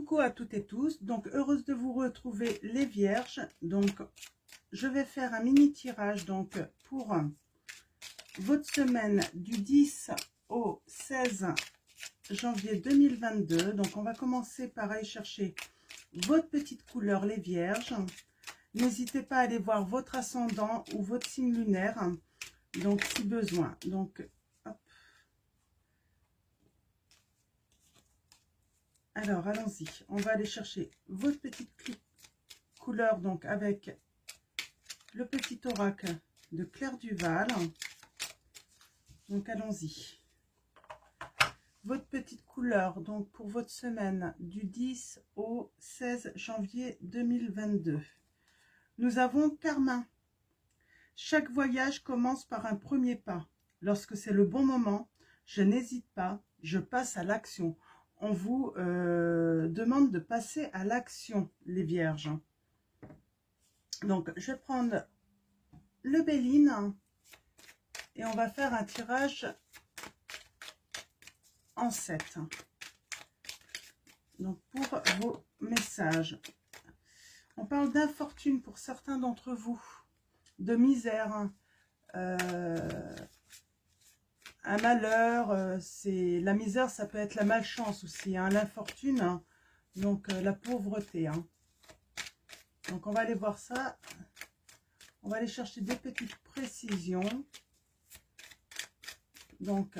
Coucou à toutes et tous, donc heureuse de vous retrouver les vierges. Donc je vais faire un mini tirage donc pour votre semaine du 10 au 16 janvier 2022. Donc on va commencer par aller chercher votre petite couleur les vierges. N'hésitez pas à aller voir votre ascendant ou votre signe lunaire, donc si besoin. Donc hop. Alors, allons-y. On va aller chercher votre petite couleur, donc avec le petit oracle de Claire Duval. Donc, allons-y. Votre petite couleur, donc pour votre semaine du 10 au 16 janvier 2022. Nous avons Karma. Chaque voyage commence par un premier pas. Lorsque c'est le bon moment, je n'hésite pas, je passe à l'action. On vous demande de passer à l'action, les vierges. Donc, je vais prendre le Béline et on va faire un tirage en 7. Donc, pour vos messages. On parle d'infortune pour certains d'entre vous, de misère, un malheur, c'est la misère, ça peut être la malchance aussi, hein, l'infortune, hein, donc la pauvreté. Hein. Donc on va aller voir ça, on va aller chercher des petites précisions. Donc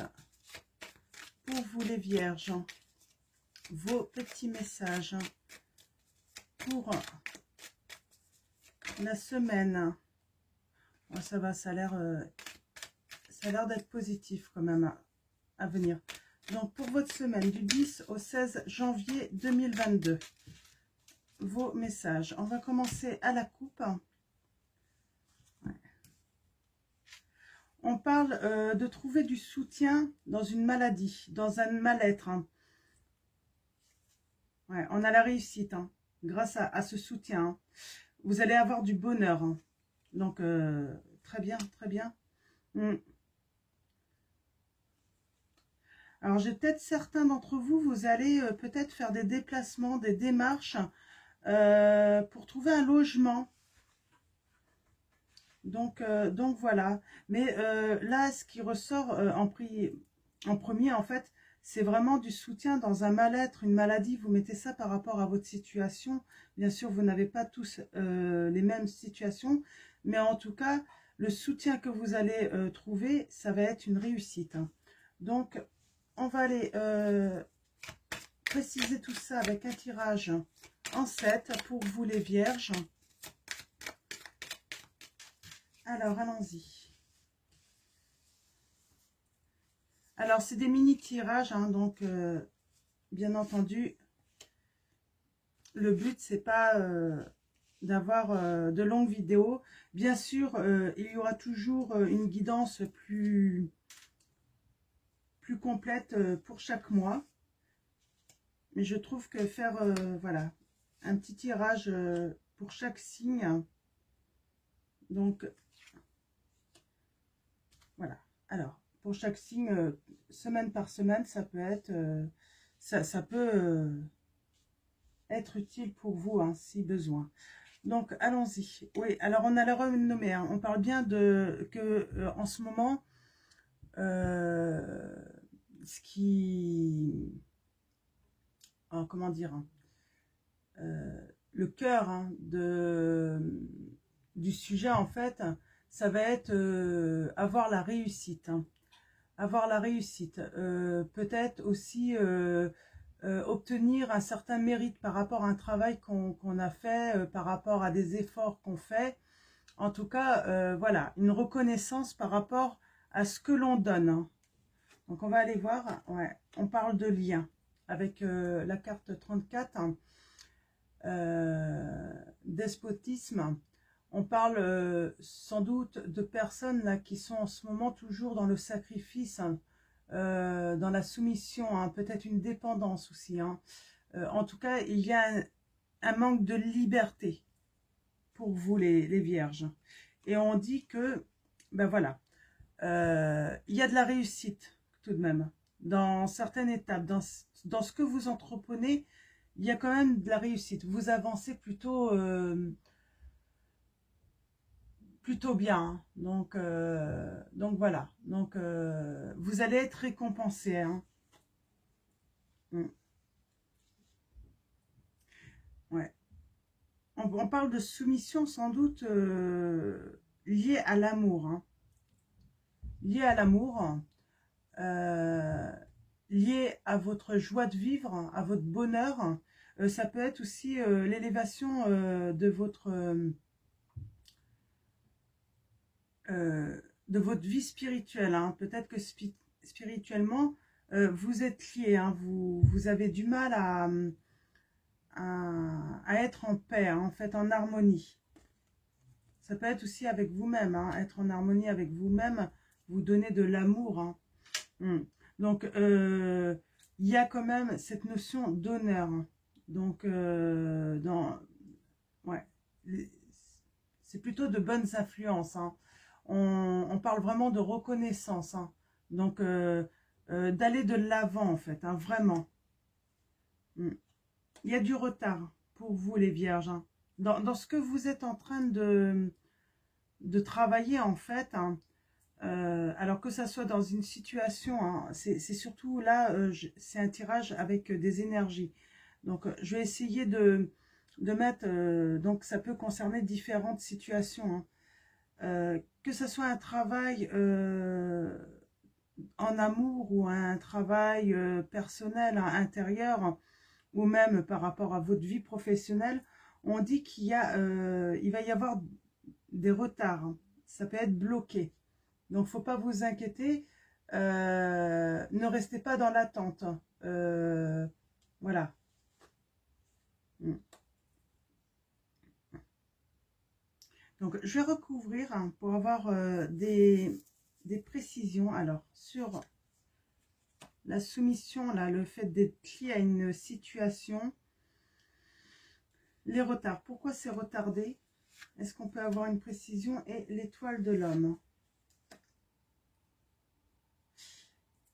pour vous les vierges, vos petits messages pour la semaine. Bon, ça va, ça a l'air d'être positif quand même à venir. Donc, pour votre semaine du 10 au 16 janvier 2022, vos messages. On va commencer à la coupe. Ouais. On parle de trouver du soutien dans une maladie, dans un mal-être. Hein. Ouais, on a la réussite hein, grâce à ce soutien. Hein. Vous allez avoir du bonheur. Hein. Donc, très bien, très bien. Alors, j'ai peut-être certains d'entre vous, vous allez peut-être faire des déplacements, des démarches pour trouver un logement. Donc voilà. Mais là, ce qui ressort en premier, en fait, c'est vraiment du soutien dans un mal-être, une maladie. Vous mettez ça par rapport à votre situation. Bien sûr, vous n'avez pas tous les mêmes situations. Mais en tout cas, le soutien que vous allez trouver, ça va être une réussite. Hein. Donc, on va aller préciser tout ça avec un tirage en 7 pour vous les vierges. Alors, allons-y. Alors, c'est des mini-tirages, hein, donc, bien entendu, le but, c'est pas d'avoir de longues vidéos. Bien sûr, il y aura toujours une guidance plus complète pour chaque mois. Mais je trouve que faire, voilà, un petit tirage pour chaque signe. Donc, voilà. Alors, pour chaque signe, semaine par semaine, ça peut être, ça peut être utile pour vous, hein, si besoin. Donc, allons-y. Oui, alors on a la renommée. Hein. On parle bien de que en ce moment, ce qui... Oh, comment dire hein, le cœur hein, du sujet, en fait, ça va être avoir la réussite. Hein. Avoir la réussite. Peut-être aussi obtenir un certain mérite par rapport à un travail qu'on a fait, par rapport à des efforts qu'on fait. En tout cas, voilà, une reconnaissance par rapport à ce que l'on donne. Hein. Donc, on va aller voir. Ouais, on parle de lien avec la carte 34. Hein. Despotisme. On parle sans doute de personnes là, qui sont en ce moment toujours dans le sacrifice, hein, dans la soumission, hein, peut-être une dépendance aussi. Hein. En tout cas, il y a un manque de liberté pour vous les vierges. Et on dit que, ben voilà, il y a de la réussite tout de même, dans certaines étapes, dans ce que vous entreprenez, il y a quand même de la réussite. Vous avancez plutôt, plutôt bien. Hein. Donc voilà. Donc, vous allez être récompensé. Hein. Ouais. On parle de soumission sans doute liée à l'amour. Hein. Liée à l'amour. Liée à votre joie de vivre, à votre bonheur. Ça peut être aussi l'élévation de votre vie spirituelle. Hein. Peut-être que spirituellement, vous êtes liés. Hein. Vous avez du mal à être en paix, hein, en fait, en harmonie. Ça peut être aussi avec vous-même, hein, être en harmonie avec vous-même, vous donner de l'amour. Hein. Donc, il y a quand même cette notion d'honneur. Hein. Donc, ouais, c'est plutôt de bonnes influences. Hein. On parle vraiment de reconnaissance. Hein. Donc, d'aller de l'avant, en fait, hein, vraiment. Il y a du retard pour vous, les vierges. Hein. Dans ce que vous êtes en train de travailler, en fait, hein, alors que ça soit dans une situation, hein, c'est surtout là, c'est un tirage avec des énergies. Donc, je vais essayer de mettre, donc ça peut concerner différentes situations. Hein. Que ce soit un travail en amour ou un travail personnel, hein, intérieur, ou même par rapport à votre vie professionnelle, on dit il va y avoir des retards. Hein. Ça peut être bloqué. Donc, il ne faut pas vous inquiéter. Ne restez pas dans l'attente. Voilà. Donc, je vais recouvrir hein, pour avoir des précisions. Alors, sur la soumission, là, le fait d'être lié à une situation, les retards. Pourquoi c'est retardé? Est-ce qu'on peut avoir une précision? Et l'étoile de l'homme.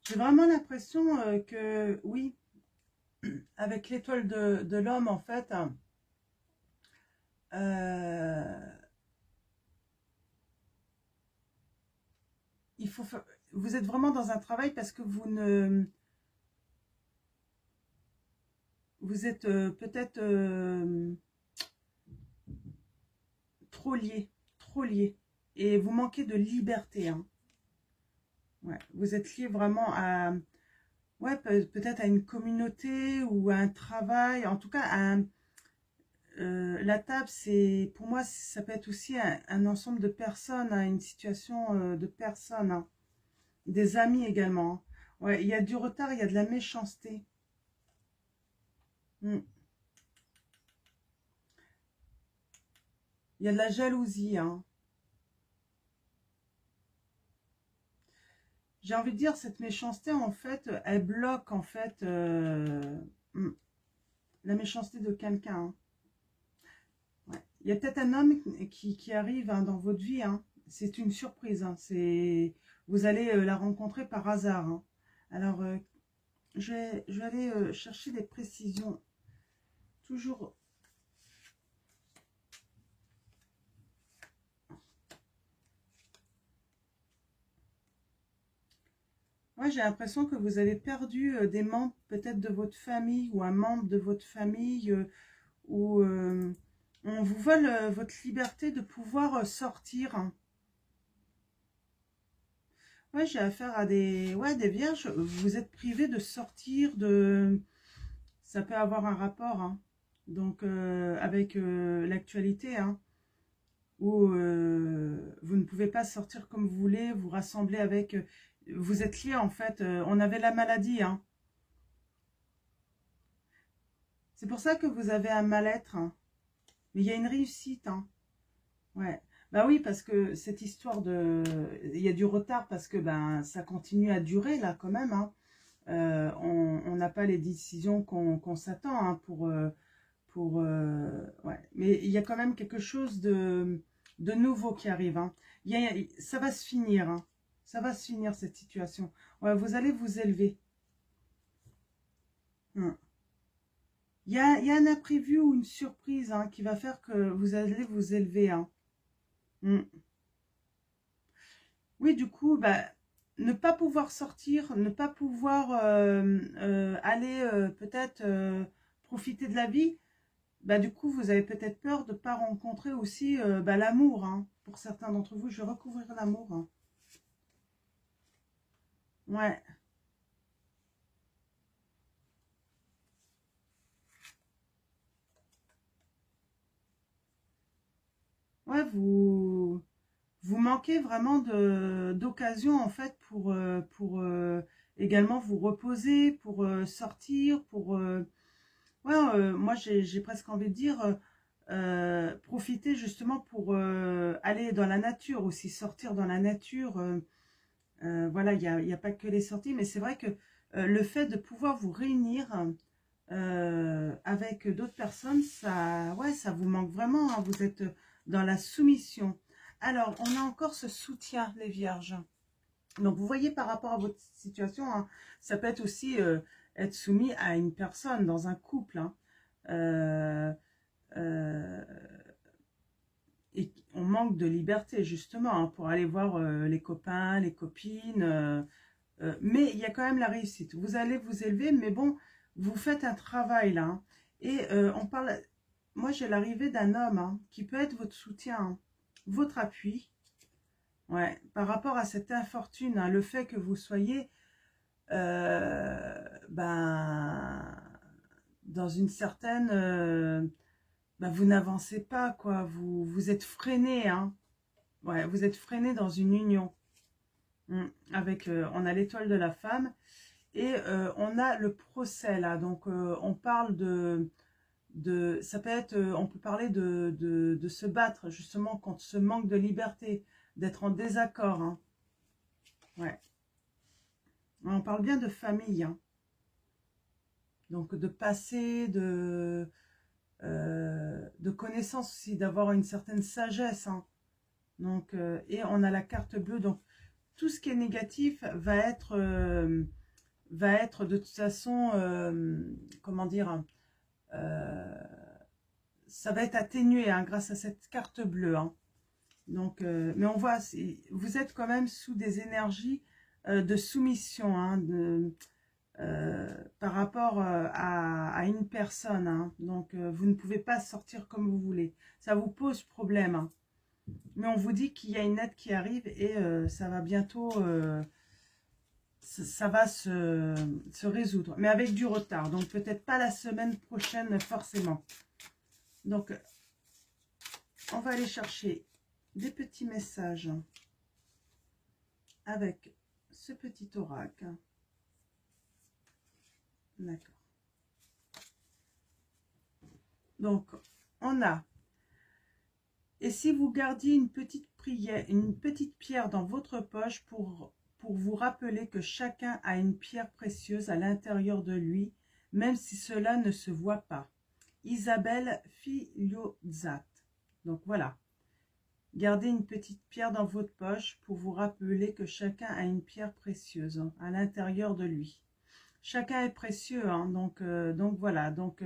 J'ai vraiment l'impression que, oui, avec l'étoile de l'homme, en fait, il faut vous êtes vraiment dans un travail parce que vous êtes peut-être trop lié, et vous manquez de liberté. Hein. Ouais, vous êtes lié vraiment à, ouais, peut-être à une communauté ou à un travail, en tout cas la table, c'est pour moi, ça peut être aussi un ensemble de personnes, hein, une situation de personnes, hein. Des amis également. Hein. Ouais, il y a du retard, il y a de la méchanceté. Il y a de la jalousie. Hein. J'ai envie de dire, cette méchanceté, en fait, elle bloque, en fait, la méchanceté de quelqu'un. Hein. Ouais. Il y a peut-être un homme qui arrive hein, dans votre vie. Hein. C'est une surprise. Hein. Vous allez la rencontrer par hasard. Hein. Alors, je vais aller chercher des précisions. Toujours. Ouais, j'ai l'impression que vous avez perdu des membres peut-être de votre famille ou un membre de votre famille où on vous vole votre liberté de pouvoir sortir. Hein. Ouais, j'ai affaire à des vierges. Vous êtes privé de sortir, ça peut avoir un rapport, hein. Donc avec l'actualité, hein, où vous ne pouvez pas sortir comme vous voulez, vous rassembler avec. Vous êtes liés en fait. On avait la maladie, hein. C'est pour ça que vous avez un mal-être, hein. Mais il y a une réussite, hein. Ouais. Bah oui, parce que cette histoire il y a du retard parce que ben ça continue à durer là quand même, hein. On n'a pas les décisions qu'on s'attend hein, ouais. Mais il y a quand même quelque chose de nouveau qui arrive. Hein. Ça va se finir. Hein. Ça va se finir cette situation. Ouais, vous allez vous élever. Il y a un imprévu ou une surprise hein, qui va faire que vous allez vous élever. Hein. Mm. Oui, du coup, bah, ne pas pouvoir sortir, ne pas pouvoir aller peut-être profiter de la vie, bah, du coup, vous avez peut-être peur de ne pas rencontrer aussi bah, l'amour. Hein. Pour certains d'entre vous, je vais recouvrir l'amour. Hein. Ouais, ouais, vous manquez vraiment d'occasion en fait pour également vous reposer, pour sortir, pour ouais, moi j'ai presque envie de dire profiter justement pour aller dans la nature aussi, sortir dans la nature. Voilà, il y a pas que les sorties, mais c'est vrai que le fait de pouvoir vous réunir avec d'autres personnes, ça, ouais, ça vous manque vraiment. Hein, vous êtes dans la soumission. Alors, on a encore ce soutien, les vierges. Donc, vous voyez par rapport à votre situation, hein, ça peut être aussi être soumis à une personne dans un couple. Hein, euh, euh, et on manque de liberté, justement, hein, pour aller voir les copains, les copines. Mais il y a quand même la réussite. Vous allez vous élever, mais bon, vous faites un travail là. Hein. Et on parle, moi j'ai l'arrivée d'un homme hein, qui peut être votre soutien, hein, votre appui. Ouais, par rapport à cette infortune, hein, le fait que vous soyez ben, dans une certaine... ben, vous n'avancez pas, quoi. Vous êtes freiné, hein. Ouais, vous êtes freiné dans une union. Avec, on a l'étoile de la femme. Et on a le procès là, donc on parle ça peut être, on peut parler de se battre justement contre ce manque de liberté, d'être en désaccord. Hein. Ouais. On parle bien de famille, hein. Donc de passé, de connaissance aussi, d'avoir une certaine sagesse. Hein. Donc, et on a la carte bleue, donc tout ce qui est négatif va être de toute façon, comment dire, euh, ça va être atténué hein, grâce à cette carte bleue. Hein. Donc, mais on voit, vous êtes quand même sous des énergies de soumission hein, par rapport à une personne. Hein. Donc, vous ne pouvez pas sortir comme vous voulez. Ça vous pose problème. Hein. Mais on vous dit qu'il y a une aide qui arrive et ça va bientôt... ça va se résoudre, mais avec du retard. Donc, peut-être pas la semaine prochaine forcément. Donc, on va aller chercher des petits messages avec ce petit oracle. D'accord. Donc, on a, et si vous gardiez une petite prière, une petite pierre dans votre poche pour vous rappeler que chacun a une pierre précieuse à l'intérieur de lui, même si cela ne se voit pas. Isabelle Filiozat. Donc voilà. Gardez une petite pierre dans votre poche pour vous rappeler que chacun a une pierre précieuse hein, à l'intérieur de lui. Chacun est précieux, hein, donc voilà. Donc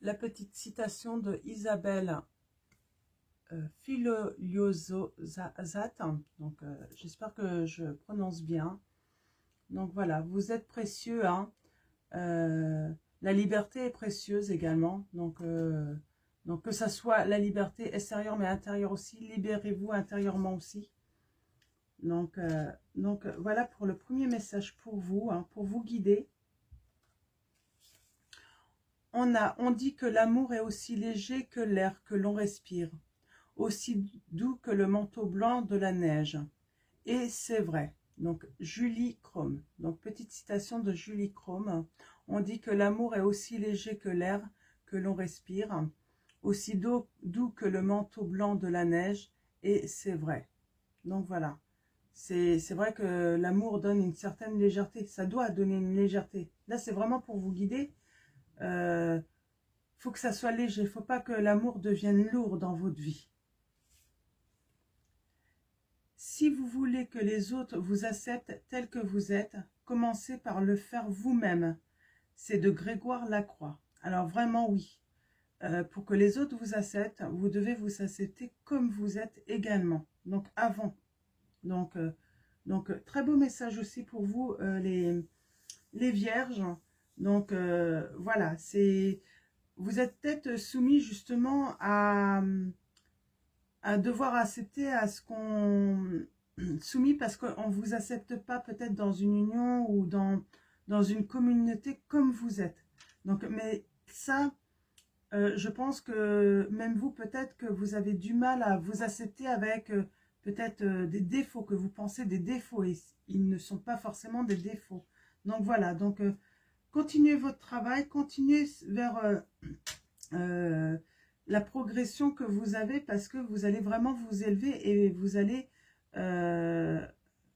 la petite citation de Isabelle Filiozat. Donc j'espère que je prononce bien. Donc voilà, vous êtes précieux. Hein, la liberté est précieuse également. Donc que ça soit la liberté extérieure mais intérieure aussi, libérez-vous intérieurement aussi. Donc voilà pour le premier message pour vous, hein, pour vous guider. On dit que l'amour est aussi léger que l'air que l'on respire, aussi doux que le manteau blanc de la neige. Et c'est vrai. Donc Julie Chrome. Donc petite citation de Julie Chrome. On dit que l'amour est aussi léger que l'air que l'on respire, aussi doux que le manteau blanc de la neige, et c'est vrai. Donc voilà, c'est vrai que l'amour donne une certaine légèreté, ça doit donner une légèreté. Là, c'est vraiment pour vous guider. Faut que ça soit léger, faut pas que l'amour devienne lourd dans votre vie. Si vous voulez que les autres vous acceptent tel que vous êtes, commencez par le faire vous-même. C'est de Grégoire Lacroix. Alors vraiment oui. Pour que les autres vous acceptent, vous devez vous accepter comme vous êtes également. Donc avant. Donc, très beau message aussi pour vous, les vierges. Donc, voilà, vous êtes peut-être soumis justement à devoir accepter à ce qu'on... Soumis parce qu'on ne vous accepte pas peut-être dans une union ou dans une communauté comme vous êtes. Donc, mais ça, je pense que même vous, peut-être que vous avez du mal à vous accepter avec peut-être des défauts, que vous pensez des défauts, et ils ne sont pas forcément des défauts. Donc voilà, donc continuez votre travail, continuez vers la progression que vous avez, parce que vous allez vraiment vous élever et vous allez...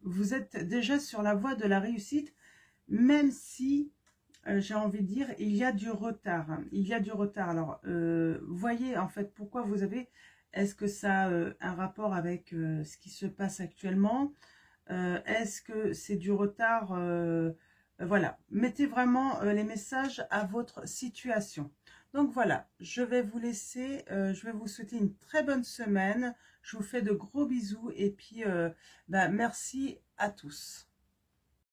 vous êtes déjà sur la voie de la réussite, même si j'ai envie de dire, il y a du retard. Il y a du retard. Alors, voyez en fait pourquoi vous avez... Est-ce que ça a un rapport avec ce qui se passe actuellement? Est-ce que c'est du retard? Voilà. Mettez vraiment les messages à votre situation. Donc voilà, je vais vous laisser. Je vais vous souhaiter une très bonne semaine. Je vous fais de gros bisous. Et puis, bah, merci à tous.